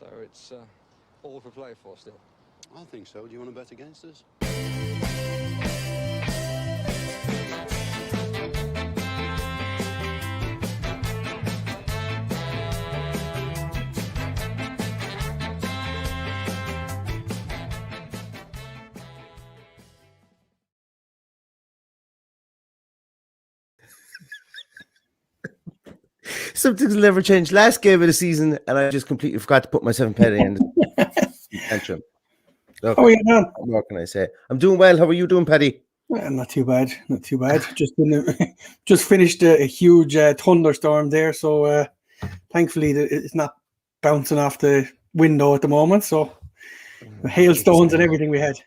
So it's all for play for still. I think so. Do you want to bet against us? Something's never changed. Last game of the season, and I just completely forgot to put my 7 penny in Tantrum. Look, How are you, man? what can I say? I'm doing well. How are you doing, Paddy? Not too bad. Not too bad. Just finished a huge thunderstorm there, so thankfully it's not bouncing off the window at the moment. So hailstones and everything we had.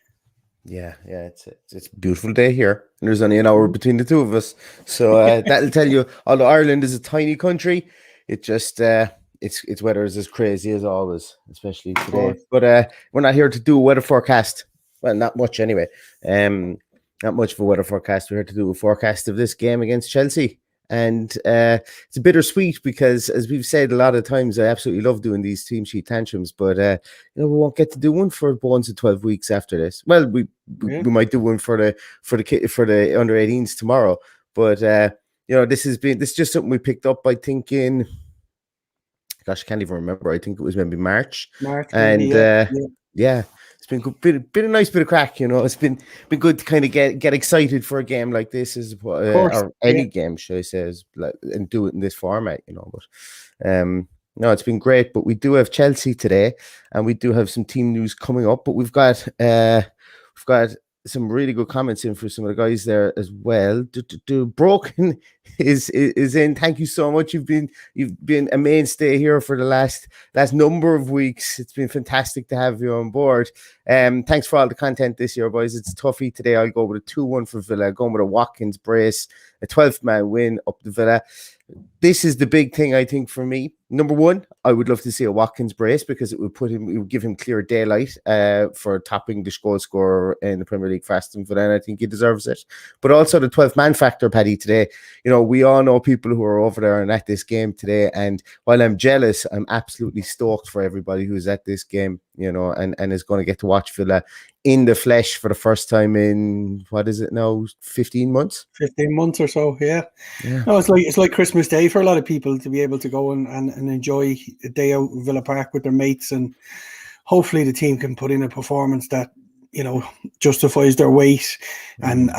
Yeah, it's a beautiful day here, and there's only an hour between the two of us, so that'll tell you. Although Ireland is a tiny country, it just its weather is as crazy as always, especially today. But we're not here to do a weather forecast. Well, not much anyway. Not much of a weather forecast. We're here to do a forecast of this game against Chelsea. And it's a bittersweet because, as we've said a lot of times, I absolutely love doing these team sheet tantrums, but we won't get to do one for once in 12 weeks after this. Well, we might do one for the under 18s tomorrow, but this is just something we picked up by thinking. Gosh, I can't even remember. I think it was maybe March. And it's been been a nice bit of crack, It's been good to kind of get excited for a game like this, or any game, should I say, and do it in this format, But no, it's been great. But we do have Chelsea today, and we do have some team news coming up. But we've got some really good comments in for some of the guys there as well. Broken is in. Thank you so much. You've been a mainstay here for the last number of weeks. It's been fantastic to have you on board. Thanks for all the content this year, boys. It's toughy today. I'll go with a 2-1 for Villa, going with a Watkins brace, a 12th man win up the Villa. This is the big thing, I think, for me. Number one, I would love to see a Watkins brace because it would give him clear daylight for topping the goal scorer in the Premier League for Aston Villa, and I think he deserves it. But also the 12th man factor, Paddy, today. We all know people who are over there and at this game today, and while I'm jealous, I'm absolutely stoked for everybody who's at this game, and is going to get to watch Villa in the flesh for the first time in, what is it now, 15 months? 15 months or so, yeah. No, it's like Christmas Day for a lot of people to be able to go and enjoy a day out at Villa Park with their mates, and hopefully the team can put in a performance that justifies their weight and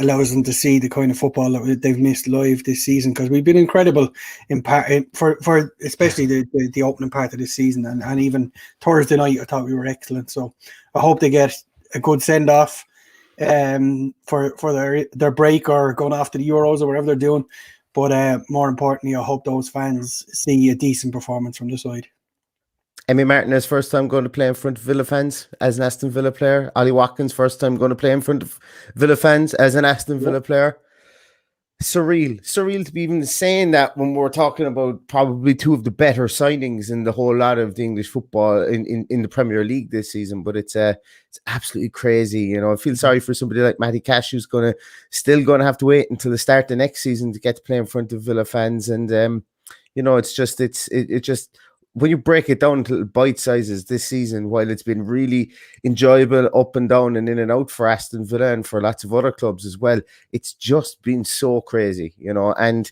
allows them to see the kind of football that they've missed live this season, because we've been incredible for especially the opening part of this season, and even Thursday night I thought we were excellent. So I hope they get a good send off for their break or going after the Euros or whatever they're doing. But more importantly, I hope those fans see a decent performance from the side. Emi Martinez, first time going to play in front of Villa fans as an Aston Villa player. Ollie Watkins, first time going to play in front of Villa fans as an Aston Villa player. Surreal to be even saying that when we're talking about probably two of the better signings in the whole lot of the English football in the Premier League this season. But it's absolutely crazy. I feel sorry for somebody like Matty Cash, who's still going to have to wait until the start of the next season to get to play in front of Villa fans. And it's just when you break it down to bite sizes this season, while it's been really enjoyable up and down and in and out for Aston Villa and for lots of other clubs as well, it's just been so crazy, and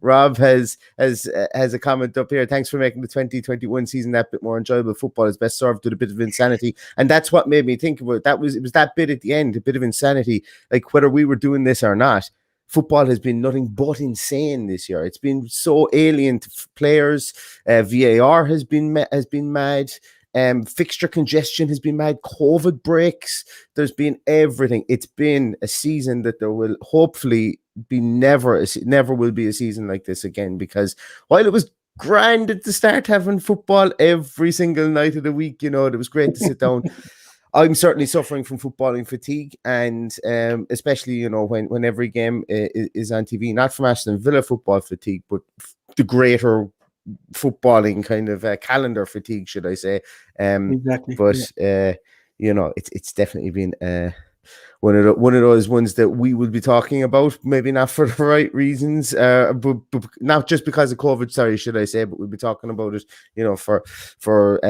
Rob has a comment up here. Thanks for making the 2021 season that bit more enjoyable. Football is best served with a bit of insanity, and that's what made me think about it. It was that bit at the end, a bit of insanity, like whether we were doing this or not. Football has been nothing but insane this year. It's been so alien to players. VAR has been mad. Fixture congestion has been mad. COVID breaks. There's been everything. It's been a season that there will hopefully be never will be a season like this again, because while it was grand at the start having football every single night of the week, it was great to sit down. I'm certainly suffering from footballing fatigue, and especially, when every game is on TV, not from Aston Villa football fatigue, but the greater footballing kind of calendar fatigue, should I say. Exactly. But, it's definitely been one of those ones that we will be talking about, maybe not for the right reasons, but not just because of COVID. Sorry, should I say? But we'll be talking about it, for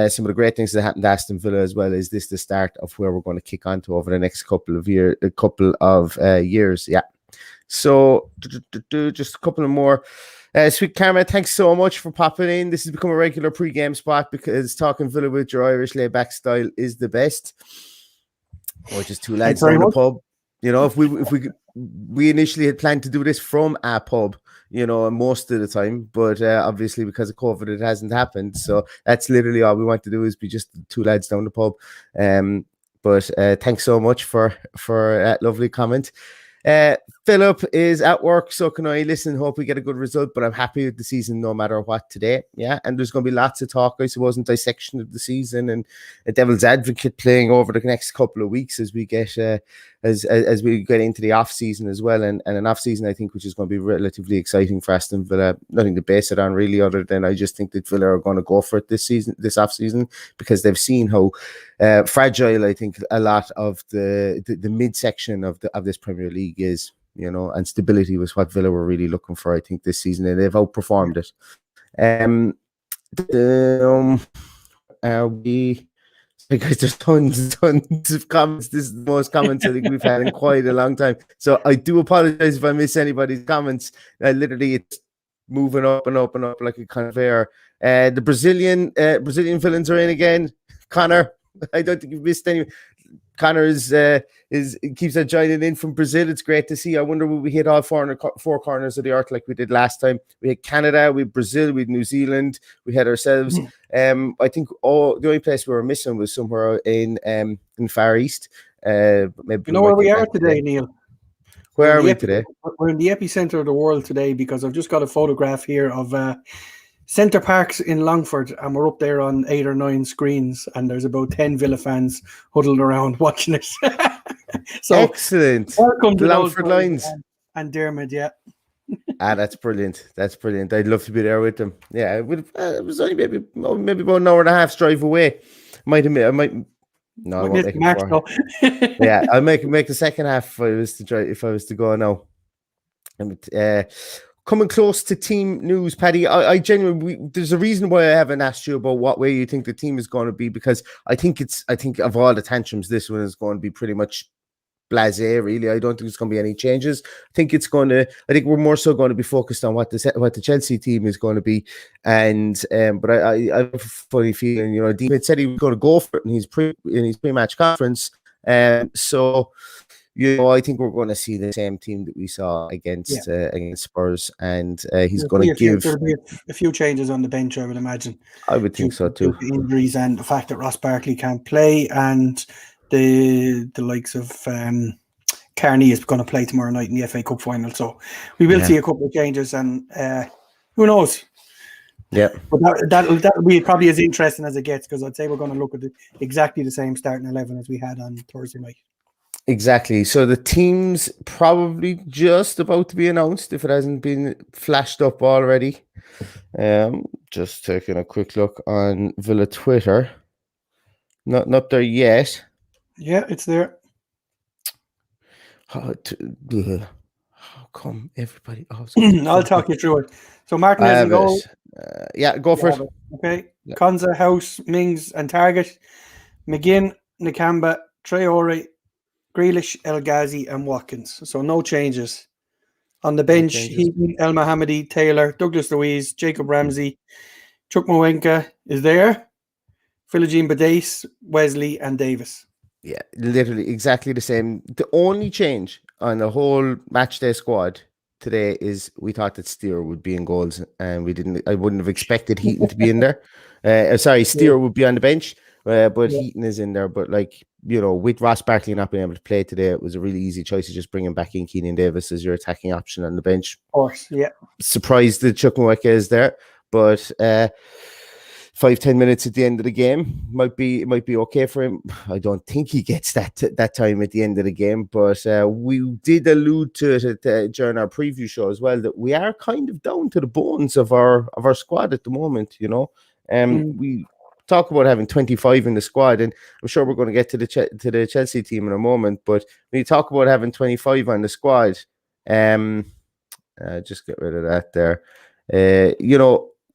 some of the great things that happened to Aston Villa as well. Is this the start of where we're going to kick on to over the next couple of years? Yeah. So just a couple of more. Sweet Karma, thanks so much for popping in. This has become a regular pre-game spot because talking Villa with your Irish laid-back style is the best. Or just two lads down the pub. If we initially had planned to do this from a pub, most of the time, but obviously because of COVID, it hasn't happened. So that's literally all we want to do is be just two lads down the pub. But thanks so much for that lovely comment. Philip is at work, so can I listen? Hope we get a good result, but I'm happy with the season no matter what today. Yeah, and there's going to be lots of talk, I suppose, and dissection of the season and a devil's advocate playing over the next couple of weeks as we get as we get into the off season as well, and an off season I think which is going to be relatively exciting for Aston Villa. Nothing to base it on really, other than I just think that Villa are going to go for it this off season because they've seen how fragile I think a lot of the midsection of this Premier League is. And stability was what Villa were really looking for, I think, this season, and they've outperformed it. Because there's tons of comments. This is the most comments I think we've had in quite a long time. So I do apologize if I miss anybody's comments. Literally, it's moving up and up and up like a conveyor. The Brazilian villains are in again. Connor, I don't think you've missed any. Connor keeps on joining in from Brazil. It's great to see. I wonder will we hit all four corners of the earth like we did last time. We had Canada, we had Brazil, we had New Zealand, we had ourselves. I think the only place we were missing was somewhere in Far East. Maybe where we are today, Neil? Where are we today? We're in the epicenter of the world today because I've just got a photograph here of Centre Parks in Longford, and we're up there on 8 or 9 screens, and there's about 10 Villa fans huddled around watching it. So excellent. Welcome to Longford Lions and Dermot. Yeah. That's brilliant. That's brilliant. I'd love to be there with them. Yeah, it was only maybe about an hour and a half drive away. I won't make it yeah, I'll make the second half if I was to go now. Coming close to team news, Paddy, I genuinely, there's a reason why I haven't asked you about what way you think the team is going to be, because I think of all the tantrums, this one is going to be pretty much blasé, really. I don't think there's going to be any changes. I think we're more so going to be focused on what the Chelsea team is going to be. And but I have a funny feeling, Dean had said he was going to go for it in his pre-match conference. So I think we're going to see the same team that we saw against Spurs, and he's going to give a few changes on the bench, I would imagine. I would think so too. Injuries and the fact that Ross Barkley can't play, and the likes of Carney is going to play tomorrow night in the FA Cup final. So we will see a couple of changes, and who knows? Yeah, but that'll be probably as interesting as it gets, because I'd say we're going to look at exactly the same starting 11 as we had on Thursday night. Exactly. So the team's probably just about to be announced if it hasn't been flashed up already. Just taking a quick look on Villa Twitter. Not up there yet. Yeah, it's there. How come everybody? I'll talk you through it. So Martinez and goal. Go for it. Okay. Yeah. Konza, House, Mings, and Target. McGinn, Nakamba, Traore, Grealish, El Ghazi, and Watkins. So no changes. On the bench, Heaton, El Mohammadi, Taylor, Douglas Luiz, Jacob Ramsey, Chukwuemeka is there. Philogene Badais, Wesley, and Davis. Yeah, literally exactly the same. The only change on the whole matchday squad today is we thought that Steer would be in goals, and I wouldn't have expected Heaton to be in there. Steer would be on the bench, but Heaton is in there. But with Ross Barkley not being able to play today, it was a really easy choice to just bring him back in Keenan Davis as your attacking option on the bench. Of course, yeah. Surprised that Chukwuemeka is there, but 5-10 minutes at the end of the game might be okay for him. I don't think he gets that time at the end of the game, but we did allude to it during our preview show as well, that we are kind of down to the bones of our squad at the moment. We talk about having 25 in the squad, and I'm sure we're going to get to the Chelsea team in a moment. But when you talk about having 25 on the squad, just get rid of that there.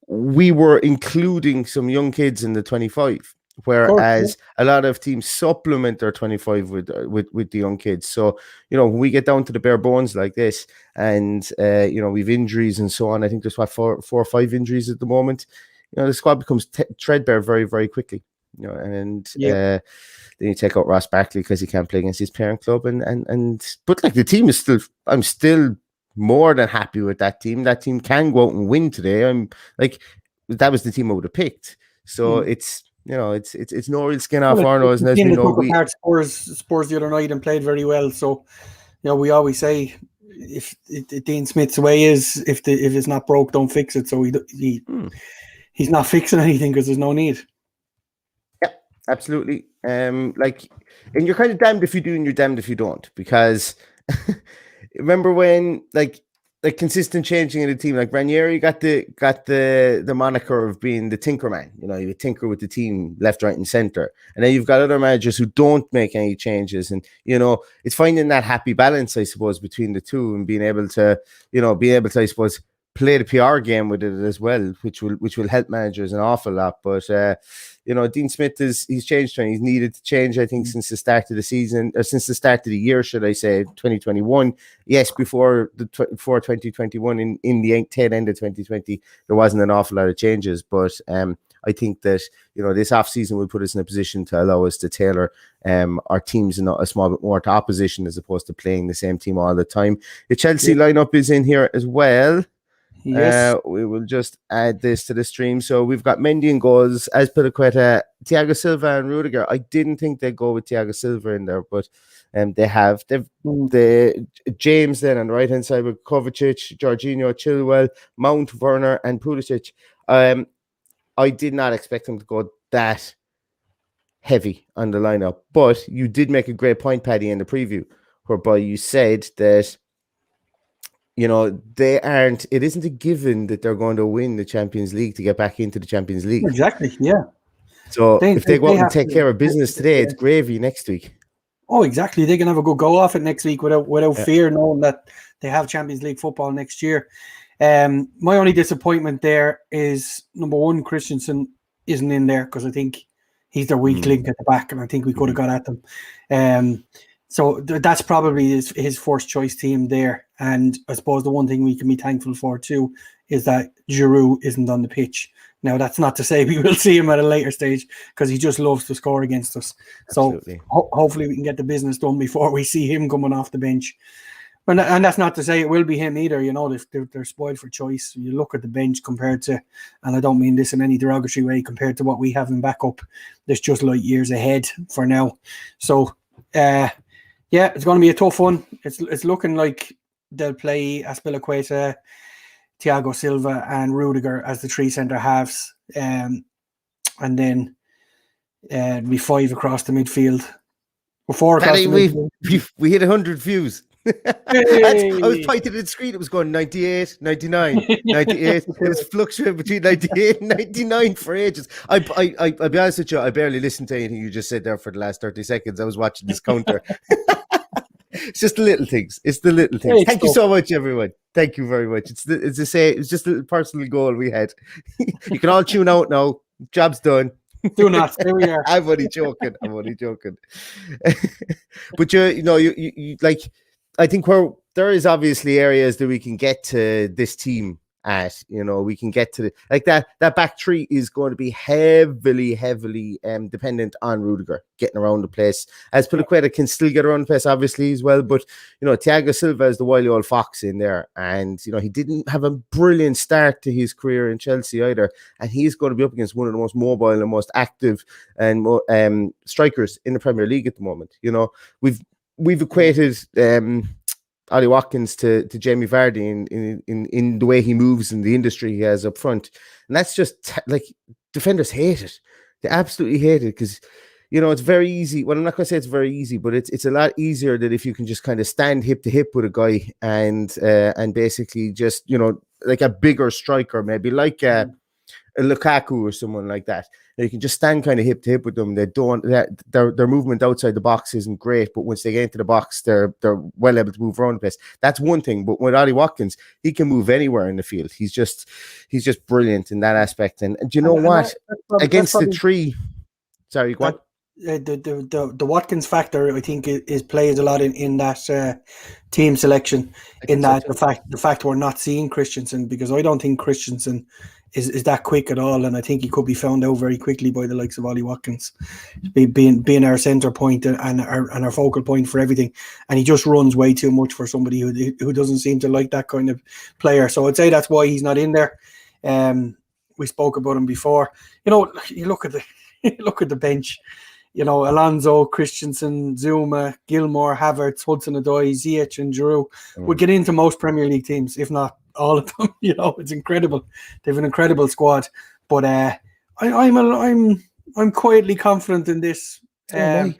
We were including some young kids in the 25, whereas a lot of teams supplement their 25 with the young kids. So, when we get down to the bare bones like this, and we've injuries and so on, I think there's four or five injuries at the moment. The squad becomes threadbare very, very quickly. Then you take out Ross Barkley because he can't play against his parent club, but like the team is still, I'm still more than happy with that team. That team can go out and win today. I'm like, that was the team I would have picked. So it's no real skin off our nose. And as we know, Spurs the other night and played very well. So we always say, if Dean Smith's way is, if it's not broke, don't fix it. So he's not fixing anything because there's no need. Yeah, absolutely. And you're kind of damned if you do and you're damned if you don't, because remember when like consistent changing in the team, like Ranieri got the moniker of being the tinker man. You would tinker with the team left, right, and center. And then you've got other managers who don't make any changes. And it's finding that happy balance, I suppose, between the two, and being able to I suppose, play the PR game with it as well, which will help managers an awful lot. But Dean Smith he's changed, and he's needed to change, I think, since the start of the season, or since the start of the year, should I say, 2021. Yes, before 2021, in the tail end of 2020, there wasn't an awful lot of changes. But I think that this off season will put us in a position to allow us to tailor our teams a small bit more to opposition, as opposed to playing the same team all the time. The Chelsea lineup is in here as well. Yes. We will just add this to the stream. So we've got Mendy in goals, Azpilicueta, Thiago Silva, and Rudiger. I didn't think they'd go with Thiago Silva in there, but they have. The James then on the right hand side with Kovacic, Jorginho, Chilwell, Mount, Werner, and Pulisic. I did not expect them to go that heavy on the lineup, but you did make a great point, Paddy, in the preview, whereby you said that it isn't a given that they're going to win the Champions League to get back into the Champions League. Exactly, yeah. So if they go out and take care of business today, it's gravy next week. Oh, exactly. They can have a good go off it next week without fear, knowing that they have Champions League football next year. My only disappointment there is, number one, Christensen isn't in there, because I think he's their weak link at the back, and I think we could have got at them. So that's probably his first choice team there. And I suppose the one thing we can be thankful for too is that Giroud isn't on the pitch. Now, that's not to say we will see him at a later stage, because he just loves to score against us. Absolutely. So hopefully we can get the business done before we see him coming off the bench. And that's not to say it will be him either. They're spoiled for choice. You look at the bench compared to, and I don't mean this in any derogatory way, compared to what we have in backup, there's just light years ahead for now. So, it's going to be a tough one. It's looking like they'll play Azpilicueta, Thiago Silva, and Rudiger as the three centre halves, and then it'll be 5 across the midfield. Or 4 across the midfield. We hit 100 views. I was pointing at the screen. It was going 98, 99, 98. It was fluctuating between 98 and 99 for ages. I'll be honest with you, I barely listened to anything you just said there for the last 30 seconds. I was watching this counter. It's just the little things. It's the little things. Thank you so much, everyone. Thank you very much. It's just a little personal goal we had. You can all tune out now. Job's done. Do not. There we are. I'm only joking. But you like, I think where there is obviously areas that we can get to this team at, we can get to that back three is going to be heavily dependent on Rudiger getting around the place. As Azpilicueta can still get around the place, obviously, as well, but Thiago Silva is the wily old fox in there, and he didn't have a brilliant start to his career in Chelsea either, and he's going to be up against one of the most mobile and most active and strikers in the Premier League at the moment. We've equated Ollie Watkins to Jamie Vardy in the way he moves in the industry he has up front. And that's just defenders hate it. They absolutely hate it, because it's very easy. Well, I'm not going to say it's very easy, but it's a lot easier that if you can just kind of stand hip to hip with a guy and basically just, like a bigger striker, maybe like a Lukaku or someone like that. You can just stand kind of hip to hip with them. Their movement outside the box isn't great, but once they get into the box, they're well able to move around the place. That's one thing. But with Ollie Watkins, he can move anywhere in the field. He's just brilliant in that aspect. And do you know what? Against the three, sorry, go on. The Watkins factor, I think, is plays a lot in that team selection. In that the fact we're not seeing Christensen, because I don't think Christensen is that quick at all, and I think he could be found out very quickly by the likes of Ollie Watkins, being our centre point and our focal point for everything. And he just runs way too much for somebody who doesn't seem to like that kind of player. So I'd say that's why he's not in there. We spoke about him before. You look at the bench. Alonso, Christensen, Zuma, Gilmore, Havertz, Hudson-Odoi, Ziyech, and Giroud would get into most Premier League teams, if not all of them. It's incredible. They have an incredible squad. But I'm quietly confident in this. I'm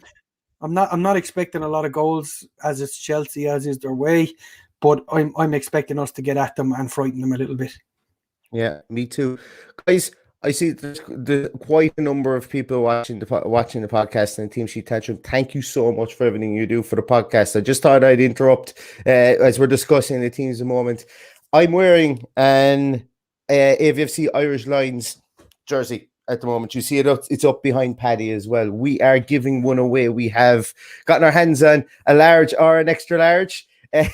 not expecting a lot of goals, as it's Chelsea, as is their way, but I'm expecting us to get at them and frighten them a little bit. Yeah, me too, guys. I see there's quite a number of people watching the podcast and Team Sheet Tantrum. Thank you so much for everything you do for the podcast. I just thought I'd interrupt as we're discussing the teams a moment. I'm wearing an AVFC Irish Lions jersey at the moment. You see it up, it's up behind Paddy as well. We are giving one away. We have gotten our hands on a large or an extra large.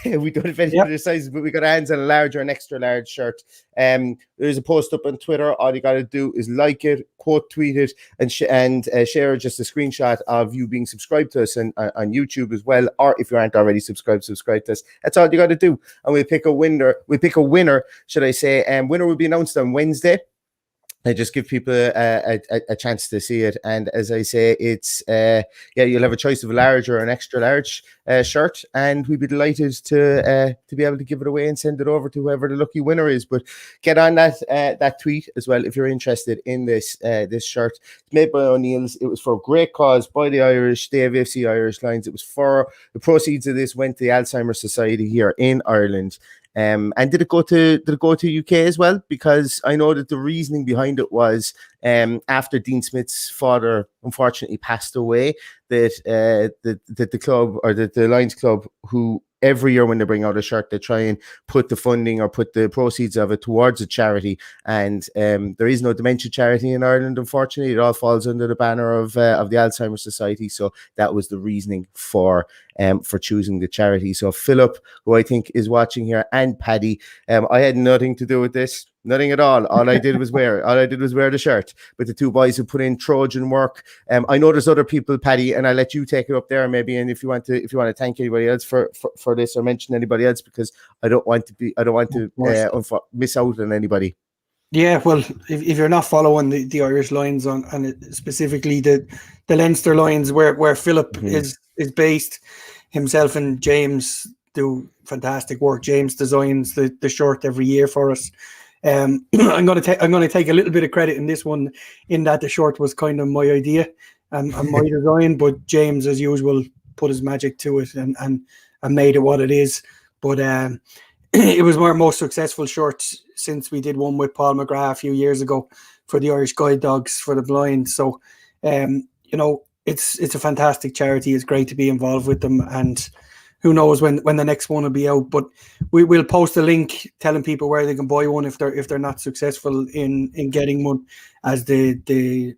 We don't have any other sizes, but we got our hands on a large or an extra large shirt. There's a post up on Twitter. All you got to do is like it, quote tweet it, and share just a screenshot of you being subscribed to us on YouTube as well. Or if you aren't already subscribe to us. That's all you got to do. And we'll pick a winner. Should I say? Winner will be announced on Wednesday. I just give people a chance to see it. And as I say, it's you'll have a choice of a large or an extra large shirt, and we'd be delighted to be able to give it away and send it over to whoever the lucky winner is. But get on that tweet as well if you're interested in this shirt. It's made by O'Neill's. It was for a great cause by the AVFC Irish Lions. It was for the proceeds of this went to the Alzheimer's Society here in Ireland. And did it go to UK as well? Because I know that the reasoning behind it was after Dean Smith's father unfortunately passed away, that the club, or the Lions Club, who every year when they bring out a shirt, they try and put the funding or put the proceeds of it towards a charity. And there is no dementia charity in Ireland, unfortunately. It all falls under the banner of the Alzheimer's Society. So that was the reasoning for choosing the charity. So Philip, who I think is watching here, and Paddy, I had nothing to do with this. Nothing at all. All I did was wear the shirt. But the two boys who put in Trojan work. I know there's other people, Paddy, and I'll let you take it up there maybe. And if you want to thank anybody else for this, or mention anybody else, because I don't want to miss out on anybody. Yeah, well, if you're not following the Irish Lions and specifically the Leinster Lions, where Philip is based, himself and James do fantastic work. James designs the shirt every year for us. I'm going to take a little bit of credit in this one, in that the shirt was kind of my idea and my design, but James, as usual, put his magic to it and made it what it is. But it was our most successful shirt since we did one with Paul McGrath a few years ago for the Irish Guide Dogs for the blind. So it's a fantastic charity. It's great to be involved with them, and who knows when the next one will be out. But we'll post a link telling people where they can buy one if they're not successful in getting one, as the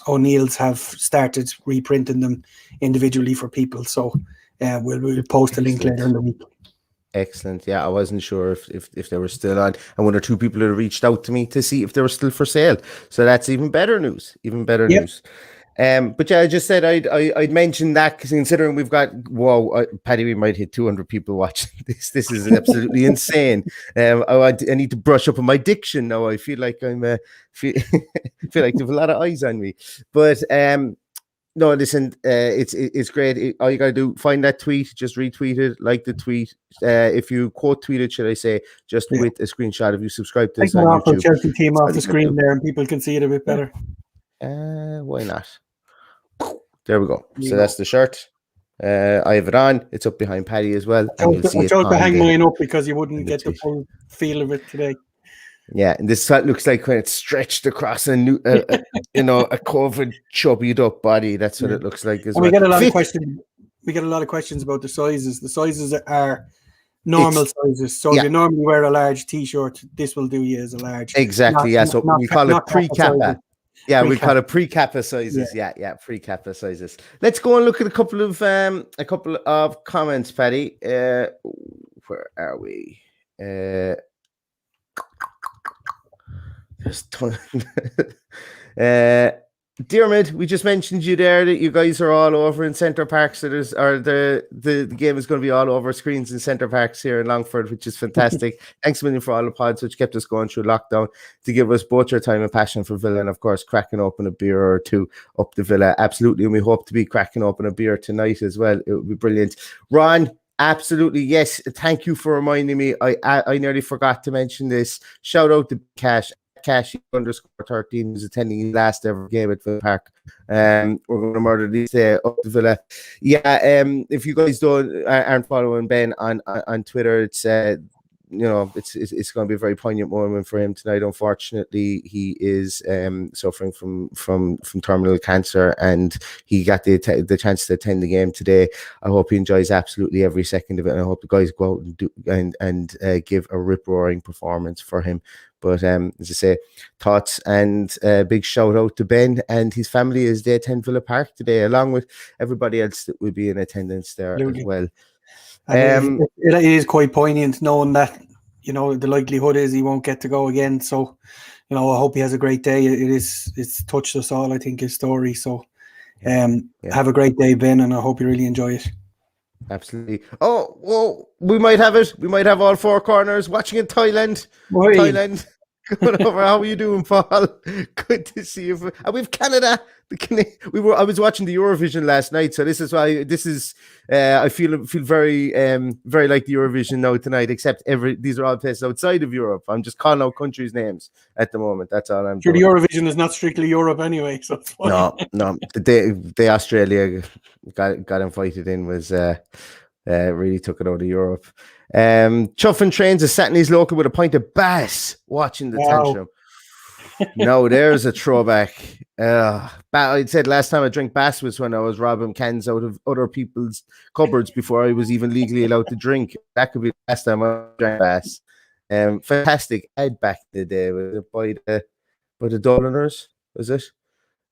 O'Neills have started reprinting them individually for people. So we'll post a link later in the week. Excellent. Yeah, I wasn't sure if they were still on, and one or two people had reached out to me to see if they were still for sale. So that's even better news. News. But yeah, I just said I'd mention that, because considering we've got, Paddy, we might hit 200 people watching this. This is absolutely insane. I need to brush up on my diction now. I feel like feel like there's a lot of eyes on me. But no, listen, it's great. All you gotta do, find that tweet, just retweet it, like the tweet. If you quote tweet it, should I say, just with a screenshot of you subscribe to us on YouTube. The Chelsea team off the screen there, and people can see it a bit better. Why not? There we go. So that's the shirt. I have it on. It's up behind Paddy as well. I chose to hang mine up because you wouldn't get the full feel of it today. Yeah, and this looks like when it's stretched across a new, a covered, chubbied up body. That's what it looks like as And well. we get a lot of questions. We get a lot of questions about the sizes. The sizes are normal sizes. So if you normally wear a large T-shirt, this will do you as a large. Exactly. So we call it pre-kappa. Yeah, we call it pre-kappa sizes. Yeah, pre-kappa sizes. Let's go and look at a couple of comments, Paddy. Where are we? There's Diarmid, we just mentioned you there that you guys are all over in Centre Parks. So the game is going to be all over screens in Centre Parks here in Longford, which is fantastic. Thanks a million for all the pods which kept us going through lockdown to give us both your time and passion for Villa, and of course cracking open a beer or two up the Villa. Absolutely, and we hope to be cracking open a beer tonight as well. It would be brilliant. Ron, absolutely, yes. Thank you for reminding me. I nearly forgot to mention this. Shout out to Cash_13 who's attending his last ever game at Villa Park. We're going to murder these up the Villa. Yeah, if you guys aren't following Ben on Twitter, it's it's going to be a very poignant moment for him tonight. Unfortunately, he is suffering from terminal cancer, and he got the chance to attend the game today. I hope he enjoys absolutely every second of it, and I hope the guys go out and do and give a rip roaring performance for him. But as I say, thoughts and big shout out to Ben and his family as they attend Villa Park today, along with everybody else that will be in attendance there as well. It is quite poignant knowing that, the likelihood is he won't get to go again. So, I hope he has a great day. It's touched us all, I think, his story. So have a great day, Ben, and I hope you really enjoy it. Absolutely. Oh, well, we might have it. We might have all four corners watching in Thailand. Boy. Thailand. Going over. How are you doing, Paul? Good to see you. And we've Canada. I was watching the Eurovision last night, so this is why I feel very very like the Eurovision now tonight. Except these are all places outside of Europe. I'm just calling out countries' names at the moment. That's all I'm doing. The Eurovision is not strictly Europe anyway, so it's fine. No. The Australia got invited in was really took it out of Europe. Chuff and Trains is sat in his local with a pint of Bass watching the Tantrum. No, there's a throwback. I said last time I drank Bass was when I was robbing cans out of other people's cupboards before I was even legally allowed to drink. That could be the last time I drank Bass. Fantastic ad back in the day. Was it by the Dubliners? Was it?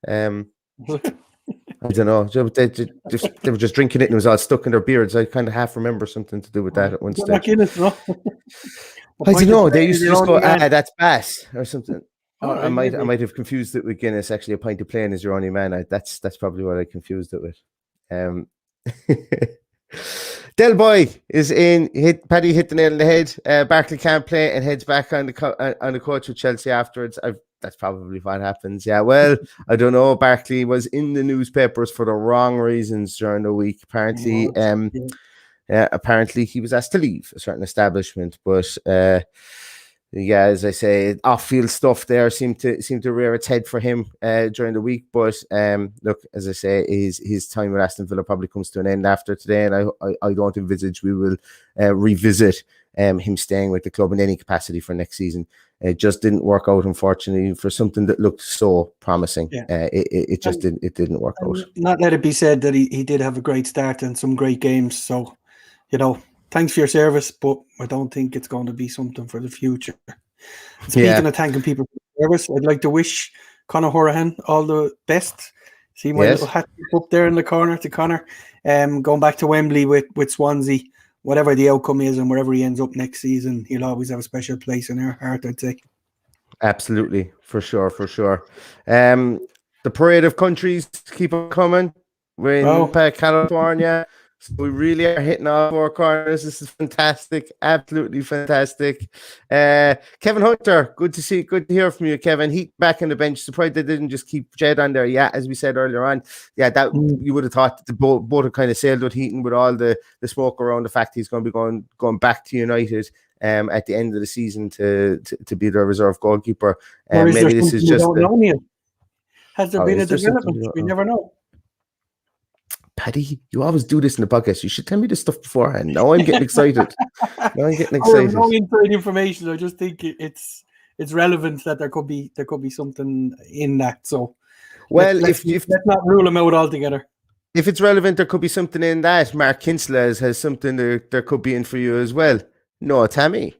I don't know. They were just drinking it and it was all stuck in their beards. I kind of half remember something to do with that at one stage. I don't know. They used to just go, that's Bass or something. I might have confused it with Guinness. Actually, a pint of plain is your only man. That's probably what I confused it with. Del Boy is in. Paddy hit the nail on the head. Barkley can't play and heads back on the coach with Chelsea afterwards. That's probably what happens. Yeah, well, I don't know. Barkley was in the newspapers for the wrong reasons during the week. Apparently, apparently he was asked to leave a certain establishment, but as I say, off-field stuff there seemed to rear its head for him during the week. But look, as I say, his time with Aston Villa probably comes to an end after today, and I don't envisage we will revisit him staying with the club in any capacity for next season. It just didn't work out, unfortunately, for something that looked so promising. It just didn't work out. Not let it be said that he did have a great start and some great games. So, thanks for your service, but I don't think it's going to be something for the future. Speaking of thanking people for their service, I'd like to wish Conor Hourihane all the best. See my little hat up there in the corner to Conor. Going back to Wembley with Swansea, whatever the outcome is and wherever he ends up next season, he'll always have a special place in our heart, I'd say. Absolutely, for sure. The parade of countries keep on coming. We're in California. So we really are hitting all four corners. This is fantastic. Absolutely fantastic. Kevin Hunter, good to hear from you, Kevin. Heat back on the bench. Surprised they didn't just keep Jed on there. Yeah, as we said earlier on. Yeah, that you would have thought that the boat have kind of sailed with Heaton with all the smoke around the fact he's going to be going back to United at the end of the season to be their reserve goalkeeper. Maybe this is just has there been a development? We never know. Paddy, you always do this in the podcast. You should tell me this stuff beforehand. Now I'm getting excited. No inside information. I just think it's it's relevant that there could be something in that. So, Well, let's not rule them out altogether. If it's relevant, there could be something in that. Mark Kinsler has something there could be in for you as well. No, Tammy.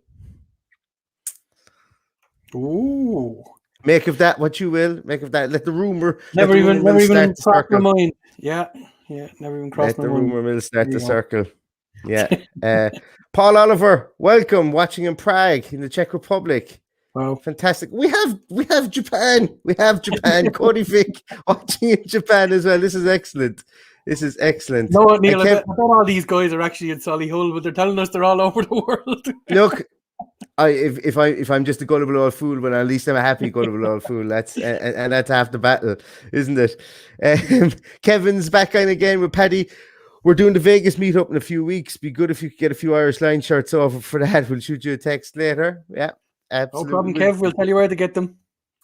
Ooh. Make of that what you will. Make of that. Let the rumor. Never even crossed my mind. Yeah. Never even crossed my mind. Let the rumor mill start the circle. Yeah. Paul Oliver, welcome. Watching in Prague in the Czech Republic. Wow, fantastic! We have Japan. We have Japan. Cody Vick watching in Japan as well. This is excellent. No, Neil, I bet all these guys are actually in Solihull, but they're telling us they're all over the world. Look, if I'm just a gullible old fool, but at least I'm a happy gullible old fool. That's and that's half the battle, isn't it? Kevin's back on again with Paddy. We're doing the Vegas meetup in a few weeks. Be good if you could get a few Irish Line shirts over for that. We'll shoot you a text later. Yeah, absolutely. No problem, Kev. We'll tell you where to get them.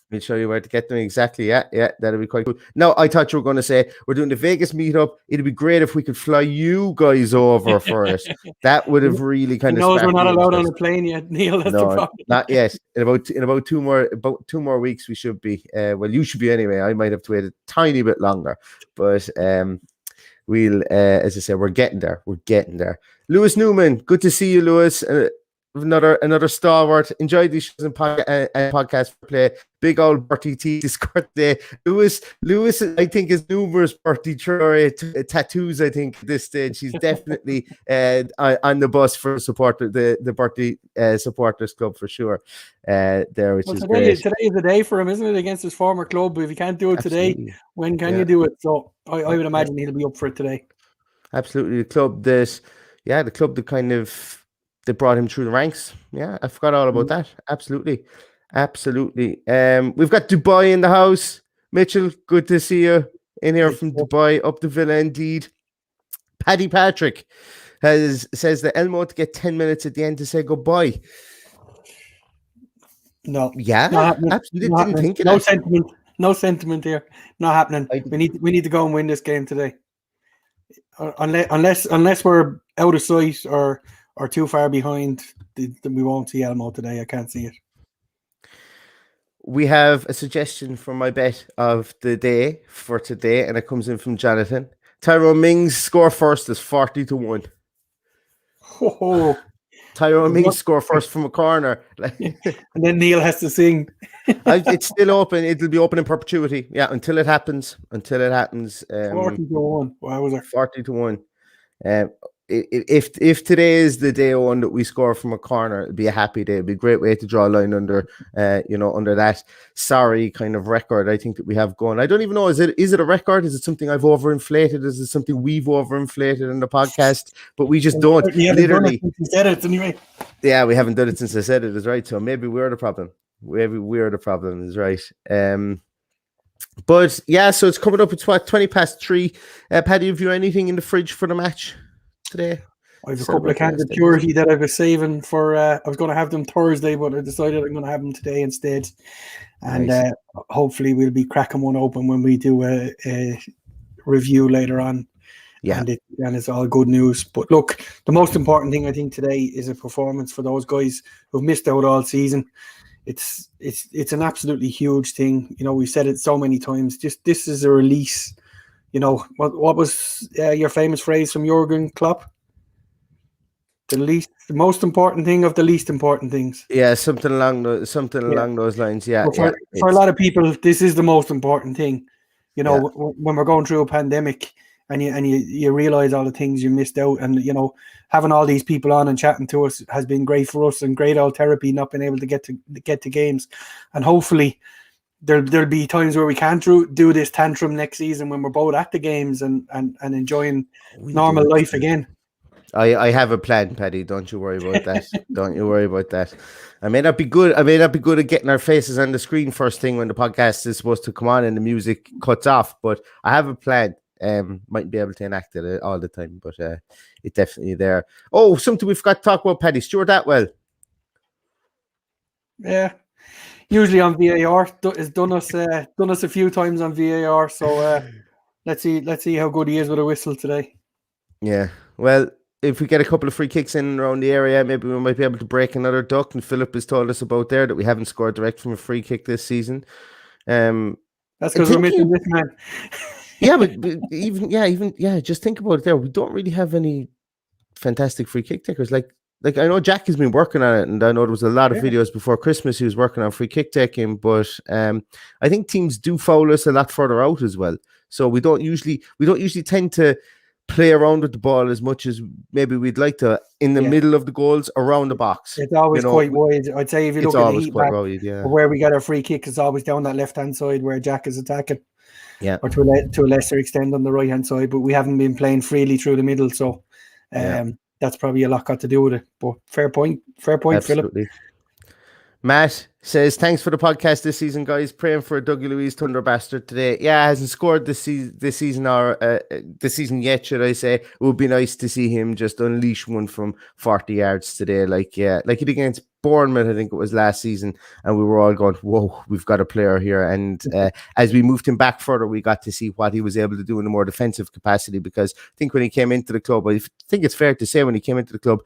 We'll show you where to get them. Exactly. Yeah, that'll be quite cool. No, I thought you were going to say we're doing the Vegas meetup. It'd be great if we could fly you guys over for it. That would have really kind of. Knows we're not allowed on a plane yet, Neil. That's the problem. Not yet. In about two more weeks, we should be. Well, you should be anyway. I might have to wait a tiny bit longer, but we'll. As I said, we're getting there. Lewis Newman, good to see you, Lewis. Another stalwart. Enjoyed these shows and podcast for play. Big old Bertie T Discord day. Lewis, I think is numerous Bertie Troy tattoos. I think at this stage he's definitely on the bus for the Bertie supporters club for sure. Which is great. Today is the day for him, isn't it? Against his former club. If you can't do it today, when can you do it? So I would imagine he'll be up for it today. Absolutely, the club that kind of. They brought him through the ranks. Yeah, I forgot all about that. Absolutely. We've got Dubai in the house. Mitchell, good to see you in here from Dubai, up the villa indeed. Paddy Patrick says that Elmo to get 10 minutes at the end to say goodbye. No. Yeah, absolutely. Didn't think of no that. sentiment. No sentiment here. Not happening. We need to go and win this game today. Unless we're out of sight or too far behind, we won't see Elmo today. I can't see it. We have a suggestion for my bet of the day for today, and it comes in from Jonathan. Tyrone Mings score first is 40-1. Oh, Tyrone Mings score first from a corner. And then Neil has to sing. It's still open. It'll be open in perpetuity. Yeah, until it happens. 40-1. Wow, was it 40-1? If today is the day one that we score from a corner, it'd be a happy day. It'd be a great way to draw a line under that sorry kind of record I think that we have going. I don't even know, is it a record? Is it something I've overinflated? Is it something we've overinflated in the podcast? But we just don't. Literally, you said it anyway. Yeah, we haven't done it since I said it, is right. So maybe we're the problem. Is right. But yeah, so it's coming up. It's 3:20. Paddy, have you anything in the fridge for the match today? I have a couple of cans of purity that I was saving for. I was going to have them Thursday, but I decided I'm going to have them today instead. And nice. Hopefully we'll be cracking one open when we do a review later on. Yeah, and it's all good news. But look, the most important thing I think today is a performance for those guys who've missed out all season. It's an absolutely huge thing. You know, we've said it so many times. Just this is a release. You know, what was your famous phrase from Jurgen Klopp? The most important thing of the least important things. Yeah, something along those lines. Yeah, for a lot of people, this is the most important thing. You know, when we're going through a pandemic and you realize all the things you missed out, and you know, having all these people on and chatting to us has been great for us and great old therapy. Not being able to get to games, and hopefully there'll be times where we can do this tantrum next season when we're both at the games and enjoying normal life again. I have a plan, Paddy. Don't you worry about that. Don't you worry about that. I may not be good at getting our faces on the screen first thing when the podcast is supposed to come on and the music cuts off, but I have a plan. Might be able to enact it all the time, but it's definitely there. Oh, something we forgot to talk about, Paddy. Stuart Atwell. Yeah. Usually on VAR, has done us a few times on VAR. So let's see how good he is with a whistle today. Yeah, well, if we get a couple of free kicks in around the area, maybe we might be able to break another duck. And Philip has told us about there that we haven't scored direct from a free kick this season. That's because we're missing this man. but even just think about it there. We don't really have any fantastic free kick takers. Like I know Jack has been working on it, and I know there was a lot of videos before Christmas he was working on free kick taking, but I think teams do foul us a lot further out as well. So we don't usually tend to play around with the ball as much as maybe we'd like to in the middle of the goals around the box. It's always quite wide. I'd say if you look at the heat map, where we get our free kick is always down that left-hand side where Jack is attacking. Yeah. Or to a lesser extent on the right-hand side, but we haven't been playing freely through the middle, so that's probably a lot got to do with it. But fair point, absolutely. Philip. Matt says, thanks for the podcast this season, guys. Praying for a Dougie Louise Thunder Bastard today. Yeah, hasn't scored this season yet, should I say. It would be nice to see him just unleash one from 40 yards today. Like he did against Bournemouth, I think it was last season, and we were all going, whoa, we've got a player here. And as we moved him back further, we got to see what he was able to do in a more defensive capacity, because I think when he came into the club, I think it's fair to say when he came into the club,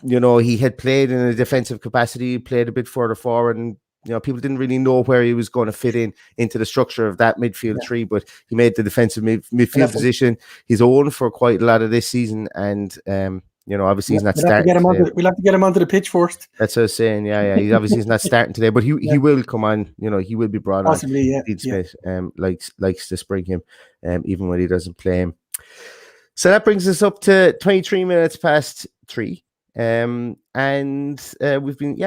he had played in a defensive capacity, played a bit further forward, and people didn't really know where he was going to fit into the structure of that midfield three, but he made the defensive midfield position his own for quite a lot of this season, and obviously he's not starting. We'll have to get him onto the pitch first. That's what I was saying. Yeah. He obviously is not starting today, but he will come on. He will be brought possibly, on. Dean Smith likes to spring him, even when he doesn't play him. So that brings us up to 23 minutes past 3. And we've been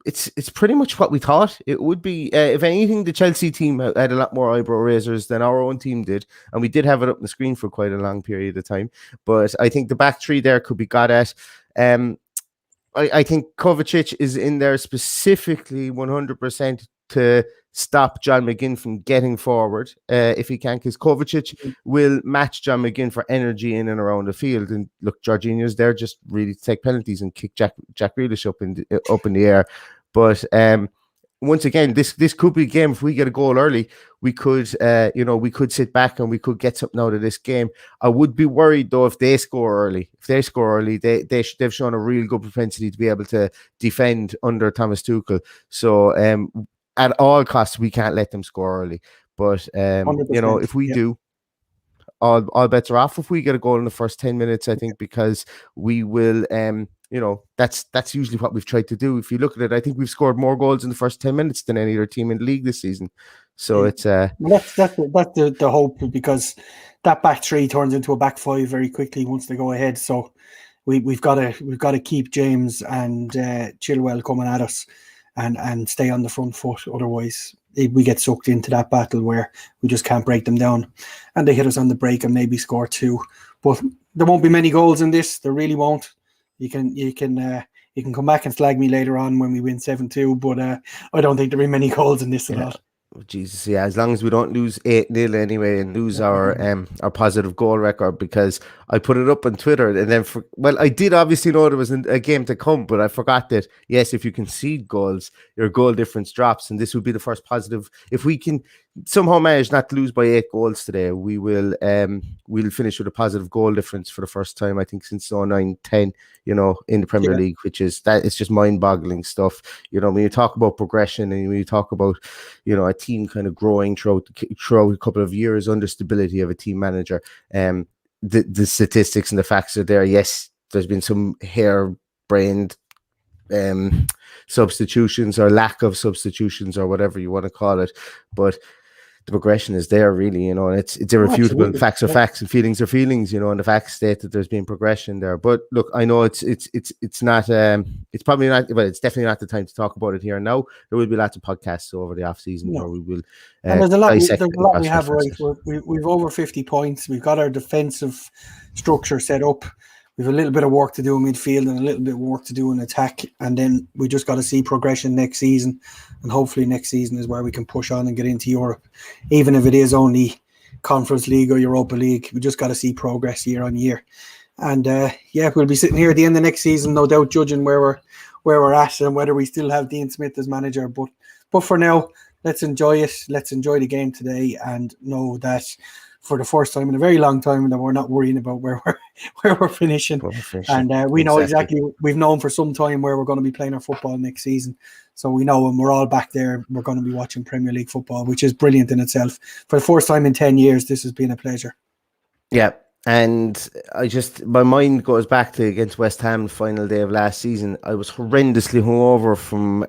it's pretty much what we thought it would be. If anything, the Chelsea team had a lot more eyebrow raisers than our own team did, and we did have it up on the screen for quite a long period of time. But I think the back three there could be got at. I think Kovacic is in there specifically 100% to stop John McGinn from getting forward if he can, because Kovacic will match John McGinn for energy in and around the field. And look, Jorginho's there just really to take penalties and kick Jack Grealish up in the air. But once again, this could be a game. If we get a goal early, we could sit back and we could get something out of this game. I would be worried though if they score early. If they score early, they've shown a real good propensity to be able to defend under Thomas Tuchel. So at all costs, we can't let them score early. But if we do, all bets are off if we get a goal in the first 10 minutes, I think, because we will that's usually what we've tried to do. If you look at it, I think we've scored more goals in the first 10 minutes than any other team in the league this season. So it's that's the hope, because that back three turns into a back five very quickly once they go ahead. So we've got to keep James and Chilwell coming at us and stay on the front foot. Otherwise we get sucked into that battle where we just can't break them down, and they hit us on the break and maybe score 2. But there won't be many goals in this. There really won't. You can come back and slag me later on when we win 7-2, but I don't think there'll be many goals in this at all. Jesus, yeah, as long as we don't lose 8-0 anyway and lose our positive goal record, because I put it up on Twitter and then I did obviously know there was a game to come, but I forgot that yes, if you concede goals, your goal difference drops, and this would be the first positive. If we can somehow manage not to lose by 8 goals today, we will we'll finish with a positive goal difference for the first time, I think, since 09-10, in the Premier League, which is it's just mind-boggling stuff. When you talk about progression and when you talk about a team kind of growing throughout a couple of years under stability of a team manager, the statistics and the facts are there. Yes, there's been some hair-brained substitutions or lack of substitutions or whatever you want to call it, but the progression is there, really, and it's irrefutable. Absolutely. Facts are facts and feelings are feelings, and the facts state that there's been progression there. But look, I know it's not it's probably not, but it's definitely not the time to talk about it here and now. There will be lots of podcasts over the off season where we will and there's a lot we have right. We've over 50 points. We've got our defensive structure set up. We've a little bit of work to do in midfield and a little bit of work to do in attack, and then we just got to see progression next season, and hopefully next season is where we can push on and get into Europe, even if it is only Conference League or Europa League. We just got to see progress year on year, and we'll be sitting here at the end of next season, no doubt, judging where we're at and whether we still have Dean Smith as manager. But for now, let's enjoy it. Let's enjoy the game today, and know that for the first time in a very long time that we're not worrying about where where we're finishing. And we know exactly, we've known for some time where we're going to be playing our football next season. So we know when we're all back there, we're going to be watching Premier League football, which is brilliant in itself. For the first time in 10 years, this has been a pleasure. Yeah. And my mind goes back to against West Ham, the final day of last season. I was horrendously hungover from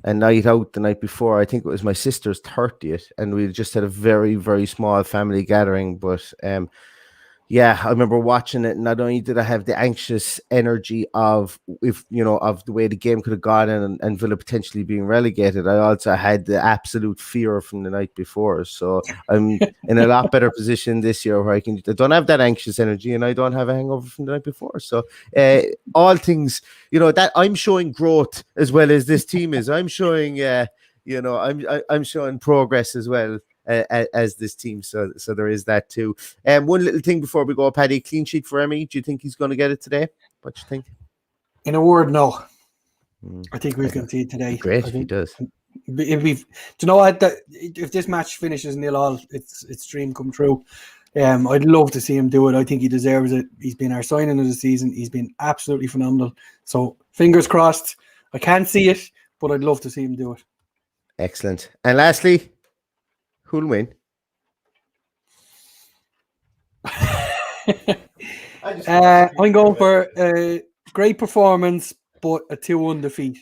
a night out the night before. I think it was my sister's 30th, and we just had a very, very small family gathering. But yeah, I remember watching it. Not only did I have the anxious energy of the way the game could have gone and Villa potentially being relegated, I also had the absolute fear from the night before. So I'm in a lot better position this year where I don't have that anxious energy and I don't have a hangover from the night before. So all things, that I'm showing growth as well as this team is. I'm showing, I'm showing progress as well. As this team, so there is that too. One little thing before we go, Paddy, clean sheet for Emmy. Do you think he's going to get it today? What do you think? In a word, no. I think we can see it today. Great if he does. Do you know what? If this match finishes 0-0, it's dream come true. I'd love to see him do it. I think he deserves it. He's been our signing of the season. He's been absolutely phenomenal. So fingers crossed. I can't see it, but I'd love to see him do it. Excellent. And lastly, who'll win? I'm going for a great performance, but a 2-1 defeat.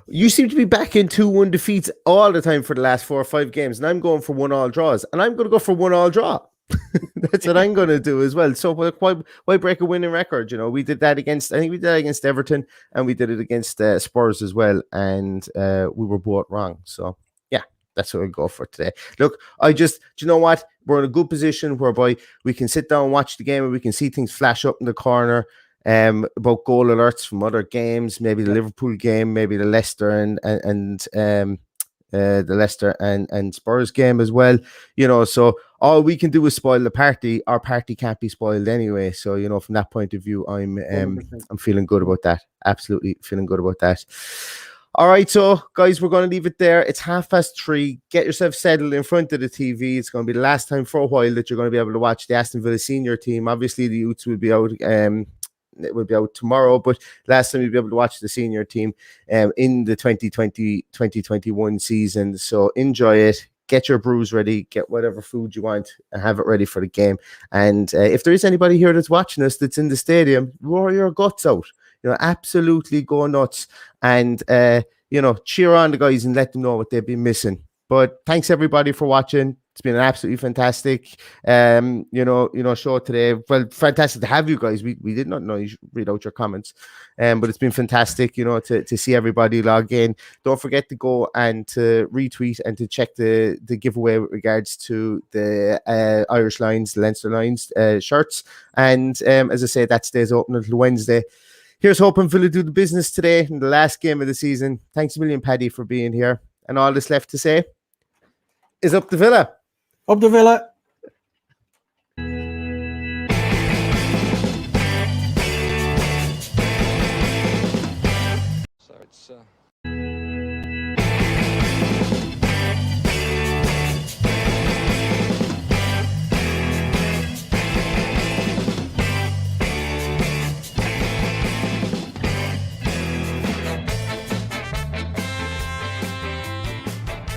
You seem to be back in 2-1 defeats all the time for the last 4 or 5 games, and I'm going for 1-1 draws, and I'm going to go for 1-1 draw. That's what I'm going to do as well. So why break a winning record? We did that against Everton, and we did it against Spurs as well, and we were both wrong. So that's what we'll go for today. Look, do you know what? We're in a good position whereby we can sit down and watch the game and we can see things flash up in the corner about goal alerts from other games, maybe the Liverpool game, maybe the Leicester and the Leicester and Spurs game as well. So all we can do is spoil the party. Our party can't be spoiled anyway. So, from that point of view, I'm feeling good about that. Absolutely feeling good about that. All right, so guys, we're going to leave it there. It's 3:30. Get yourself settled in front of the TV. It's going to be the last time for a while that you're going to be able to watch the Aston Villa senior team. Obviously, the youths will be out. It will be out tomorrow, but last time you'll be able to watch the senior team in the 2020-2021 season. So enjoy it. Get your brews ready. Get whatever food you want and have it ready for the game. And if there is anybody here that's watching us that's in the stadium, roar your guts out. Absolutely go nuts and, cheer on the guys and let them know what they've been missing. But thanks everybody for watching. It's been an absolutely fantastic, show today. Well, fantastic to have you guys. We did not know you should read out your comments, but it's been fantastic, to see everybody log in. Don't forget to go and to retweet and to check the giveaway with regards to the Irish Lions, the Leinster Lions shirts. And as I say, that stays open until Wednesday. Here's hoping Villa do the business today in the last game of the season. Thanks a million, Paddy, for being here. And all that's left to say is up the Villa. Up the Villa.